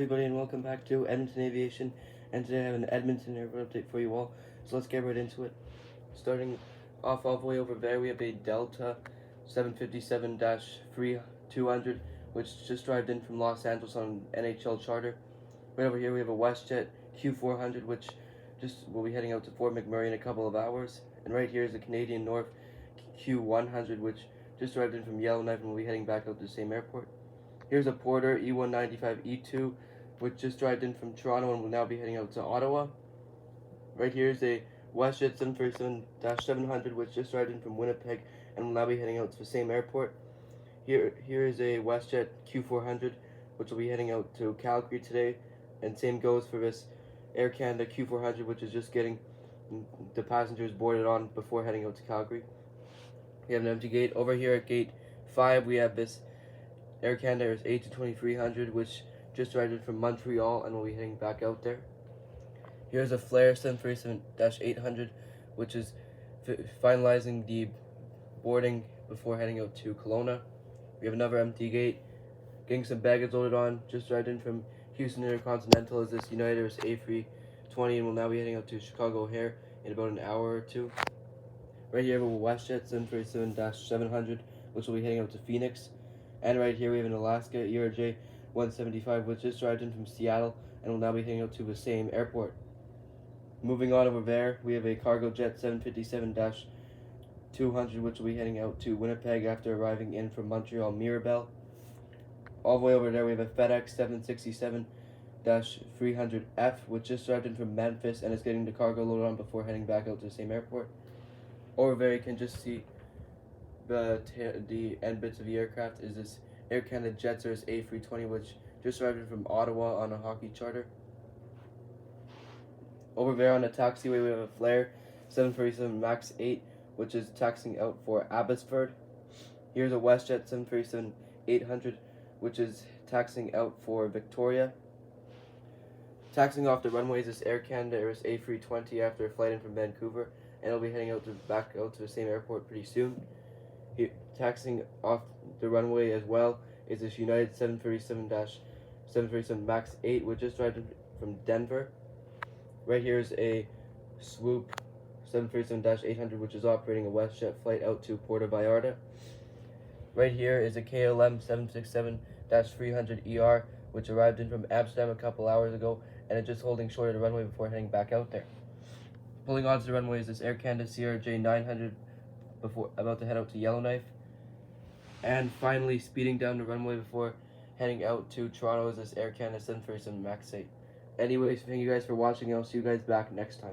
Everybody, and welcome back to Edmonton Aviation, and today I have an Edmonton airport update for you all, so let's get right into it. Starting off all the way over there, we have a Delta 757-200, which just arrived in from Los Angeles on NHL charter. Right over here we have a WestJet Q400, which just will be heading out to Fort McMurray in a couple of hours. And right here is the Canadian North Q100, which just arrived in from Yellowknife and will be heading back out to the same airport. Here's a Porter E195-E2, which just arrived in from Toronto and will now be heading out to Ottawa. Right here is a WestJet 737-700, which just arrived in from Winnipeg and will now be heading out to the same airport. Here is a WestJet Q400, which will be heading out to Calgary today, and same goes for this Air Canada Q400, which is just getting the passengers boarded on before heading out to Calgary. We have an empty gate. Over here at gate 5, we have this Air Canada A220-300, which just arrived in from Montreal and will be heading back out there. Here's a Flair 737-800, which is finalizing the boarding before heading out to Kelowna. We have another empty gate, getting some baggage loaded on. Just arrived in from Houston Intercontinental is this United Airways A320 and will now be heading out to Chicago O'Hare in about an hour or two. Right here we have a WestJet 737-700, which will be heading out to Phoenix. And right here we have an Alaska ERJ 175, which just arrived in from Seattle and will now be heading out to the same airport. Moving on over there, we have a Cargo Jet 757-200, which will be heading out to Winnipeg after arriving in from Montreal Mirabel. All the way over there, we have a FedEx 767-300F, which just arrived in from Memphis and is getting the cargo loaded on before heading back out to the same airport. Over there, you can just see the end bits of the aircraft is this Air Canada Jetstars A320, which just arrived in from Ottawa on a hockey charter. Over there on the taxiway, we have a Flair 737 MAX 8, which is taxiing out for Abbotsford. Here's a WestJet 737-800, which is taxiing out for Victoria. Taxiing off the runway is this Air Canada A320 after a flight in from Vancouver, and it'll be heading back out to the same airport pretty soon. Taxiing off the runway as well is this United 737 MAX 8, which just arrived from Denver. Right here is a Swoop 737-800, which is operating a WestJet flight out to Puerto Vallarta. Right here is a KLM 767-300ER, which arrived in from Amsterdam a couple hours ago and is just holding short of the runway before heading back out there. Pulling onto the runway is this Air Canada CRJ 900, about to head out to Yellowknife. And finally, speeding down the runway before heading out to Toronto is this Air Canada 737 MAX 8. Anyways, thank you guys for watching, and I'll see you guys back next time.